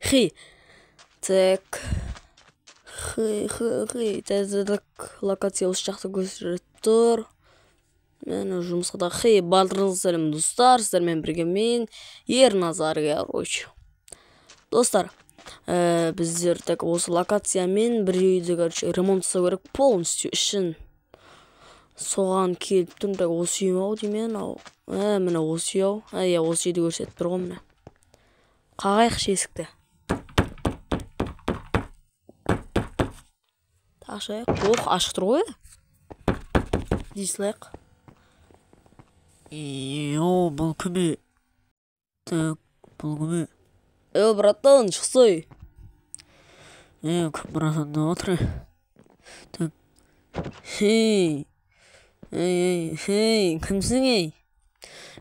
Хи. Так. Так. Локация осы жақта көрсетіп тұр. Мен жұмысқа да барлығыңызға сәлем достар. Сіздермен бірге мен Ерназар, короче. Достар, біздер так осы локациямен бір үйді, короче, ремонт жасау керек полностью ішін. Соған келіп тұрмын. Так осы үй ау деймін, ау. Міне осы үй ау. Иә, осы үйді көрсетіп тұр ғой міне. Қағайық есікті. Ашайық. Ашық тұр ғой. Дислайық. бұл кіме? Так, бұл кіме? Братан, шықсай. Братан, да отыр. Так. Хей, кімсің, ей?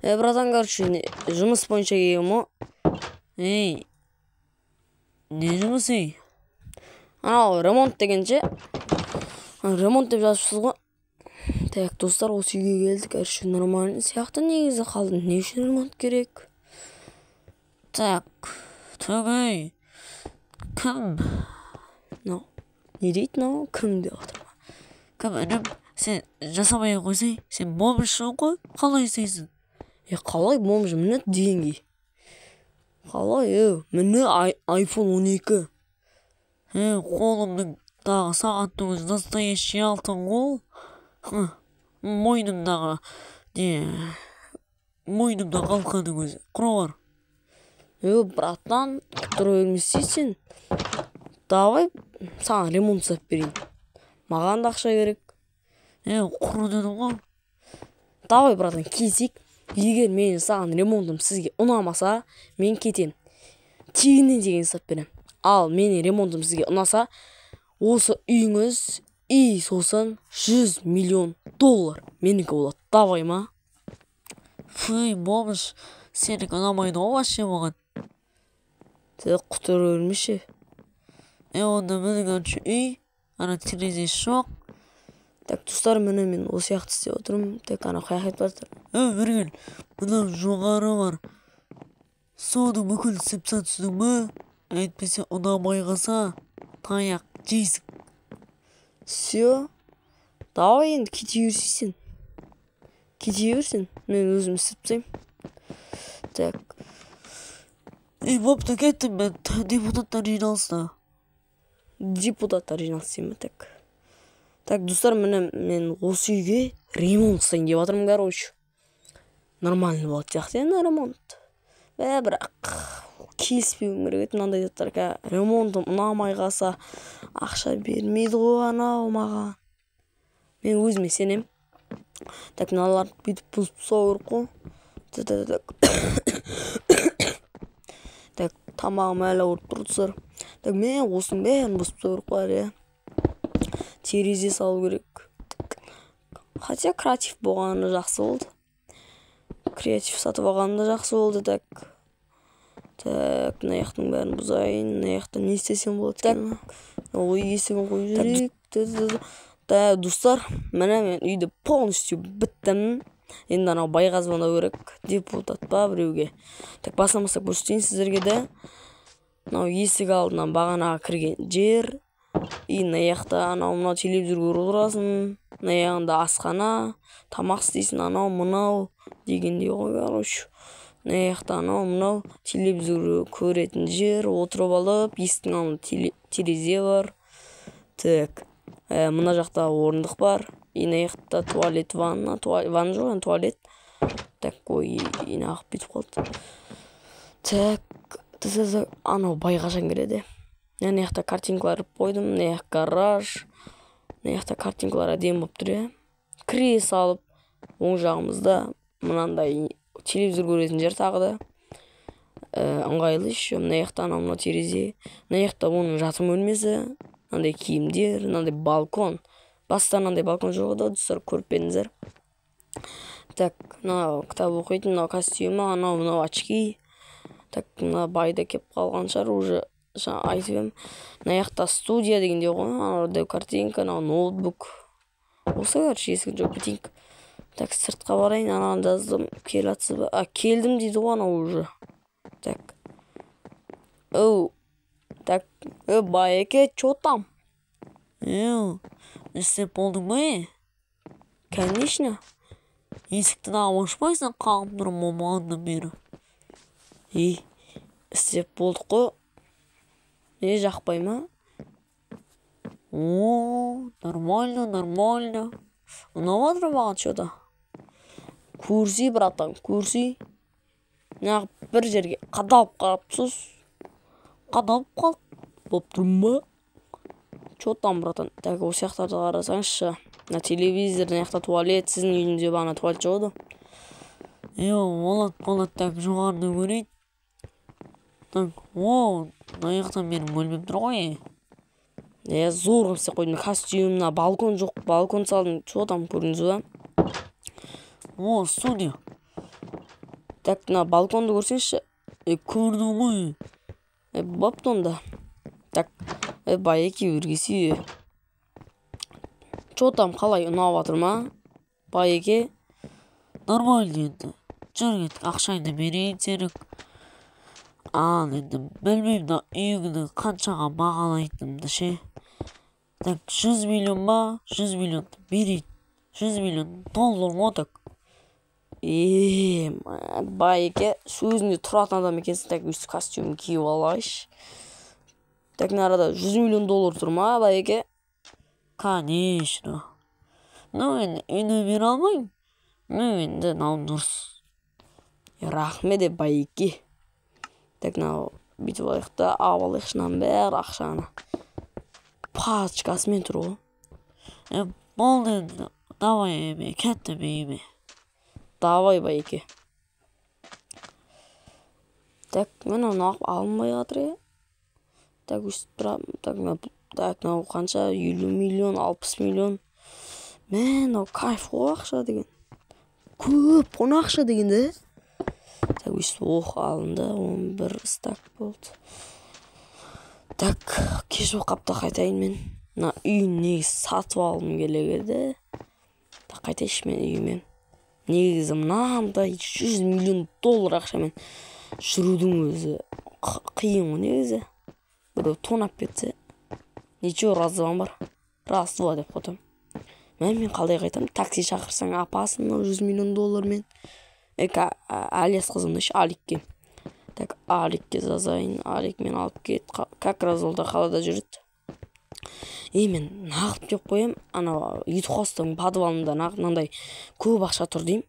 Братан, короче, жұмыс бойынша келгем о. Не жұмыс, ей? Анау, ремонт дегенше. Ремонт деп жазыпсыз ғой. Так, достар, осы үйге келдік. Короче, нормально сияқты негізі қалды. Не үшін ремонт керек? Так, ей, кім? Не дейді, кім деп отыр ма? Кім, інім, сен жасамай қойсай, сен бомбышсың ғой, қалай істейсің? Қалай бомбыш, міне деньги. Қалай, міне iPhone 12. Қолымның дағы сағаттың өзі настоящий алтын ғой. Мойнымдағы қалқаның өзі құралар. Братан, тұра өрместейсің. Давай, саған ремонт жасап берейін. Маған да ақша керек. Құры дедің ғой. Давай, братан, келсек. Егер мен саған ремонтым сізге ұнамаса, мен кетем. Тегінен деген жасап берем. Ал менің ремонтым сізге ұнаса, осы үйіңіз сосын $100 миллион менікі болады. Давай ма? Фүй, бомыш, сенікі ұнамайды ғой вообще маған. Құтыр өлмеші. Онда менің үй, ана терезесі жоқ. Так, достар, мен осы яқты істеп отырмын. Так, ана қаяқ етіп жатыр. Біргіл, мұнау жоғары бар. Соның бүкіл сыпса түсінің мі? Әйтпесе ұнамай қалса, таяқ жейсің. Все. Давай енді кете берсейсің. Мен өзім сыпсайым. Так. Бопты кеттім мен, депутаттар жиналысына. Депутаттар жиналысына, так. Так, достар, мен осы үйге ремонт жасайын деп жатырмын, короче. Нормально болады сияқты, ремонт. Бірақ келіспеуім керек еді, мынандай заттарға. Ремонтым ұнамай қалса, ақша бермейді ғой анау маған. Мен өзіме сенем. Так, мыналарды бүйтіп бұзып тастау керек қой. Так, тамағым әлі ауырып тұр, достар. Так, мен осының бәрін бұзып тастау керек қой. Терезе салу керек. Хотя креатив болғаны жақсы болды. Креатив сатып алғаны да жақсы болды. Так, мына яқтың бәрін бұзайын. Мына яқта не істесем болады? Так, ой, есігін қойып жүрейік. Так, достар, мен үйді полностью біттім. Енді анау байға звондау керек. Депутат па біреуге. Так, басамасақ көрсетейін сіздерге де. Мынау есік алдынан бағанаға кірген жер. Мына яқта мынау телевизор көріп отырасың. Мына яғында асхана, тамақ істейсің, мынау дегендей ғой, короче. Мына яқта мынау телевизор көретін жер, отырып алып, есіктің алдында терезе бар. Так, мына жақта орындық бар. Мына яқта туалет, ванна жоқ, туалет. Так, ой, ағып бітіп қалды. Так, анау байғашан кіреді. Мына яқта картинкалар қойдым, мына яқ гараж. Мына яқта картинкалар әдемі болып тұр. Кіре салып, оң жағымызда мынандай телевизор көретін жер тағы да. Ыңғайлы еще. Мына яқта мына терезе. Мына яқта оның жатым бөлмесі. Мынандай киімдер, мынандай балкон. Баста мынандай балкон жоқ еді, достар, көріп едіңіздер. Так, мынау кітап оқитын, мынау костюмі, мынау очки. Так, мына байда кеп қалған шығар, уже айтып едім. Мына яқта студия дегенде ғой, анау картинка, ноутбук. Осы короче, есік жоқ, бітейік. Так, сыртқа барайын, анаған жаздым, келатсыз ба? Келдім дейді ғой, анау уже. Так. Байеке, чё там? Істеп болдың ба? Конечно. Есікті дағы ашпайсың, қағып тұрмын болмағаннан бері. Істеп болдық қой. Жақпай ма? Нормально. Ұнап жатыр маған что-то. Көрсей, братан, көрсей. Неғып бір жерге қадалып қалыпсыз. Қадалып қалып. Болып тұрмын ба? Чё там, братан? Так, осы яқтарды қарасаңызшы. На телевизордың яқта туалет, сіздің үйінде бағана туалет жоғды. Болады, так, жоғарыда көрейін. Так, мына жақтан менің бөлмем тұр ғой. Зор істеп қойдым. Костюм, балкон жоқ, балкон салдым. Чё там көрдіңіз ба? Студия. Так, балконды көрсеңізші. Көрдім ғой. Бопты онда. Так, Байеке өргесі. Чё там, қалай, ұнап жатыр ма? Байеке? Нормально енді. Жүр кеттік, ақшаңды берейін серік. Ал енді білмеймін үйіңді қаншаға бағалайтынымды ше. Так, 100 миллион ба? 100 миллион берейін. 100 миллион доллар ма так? Байеке, сөзінде тұратын адам екенсің. Так, өсті костюм киіп алайш. Так, арада 100 миллион доллар тұр ма, Байеке? Конечно. Енді үйіне бере алмайым. Енді дұрыс. Рахмет, Байеке. Так, бүйтіп алайықта, алайықшынан бәрі ақшаны. Пачкасымен тұр ғой. Болды енді. Давай еме, кәтті бейме. Давай, Байеке. Так, мен оны алынбай жатыр. Так, қанша? 50 миллион, 60 миллион. Мен, кайф ғой ақша деген. Көп қона ақша дегенде. Так, алынды, 11 стак болды. Так, кеш қапта қайтайын мен. Үйін негіз сатып алым келегеді. Так, қайтайшы мен үйімен. Негізі мынандай 100 миллион доллар ақшамен жүрудің өзі қиын ғой негізі. Біреу тонап кетсе. Ничего, раздыван бар. Раздыва деп қотам. Мен қалай қайтам? Такси шақырсаң апасын 100 миллион доллармен. Алияс қызымды Аликке. Так, Аликке жазайын. Алик мен алып кет. Как раз олда қалада жүреді. Мен нағып деп қоям. Ютхостың подвалында нағынандай көп ақша тұр дейм.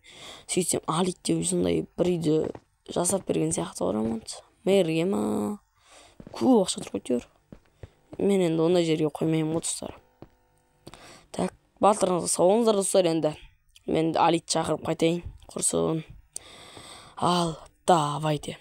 Сөйтсем Алик деп сондай бір үйді жасап берген сияқты орамонды. Мэрге ма? Көп ақша тұр қойтер. Мен енді ондай жерге қоймайым достар. Так, балтырыңызға сау болыңыздар достар енді. Мен Аликті шақырып қайтайын. Құрсын. Ал, давайте.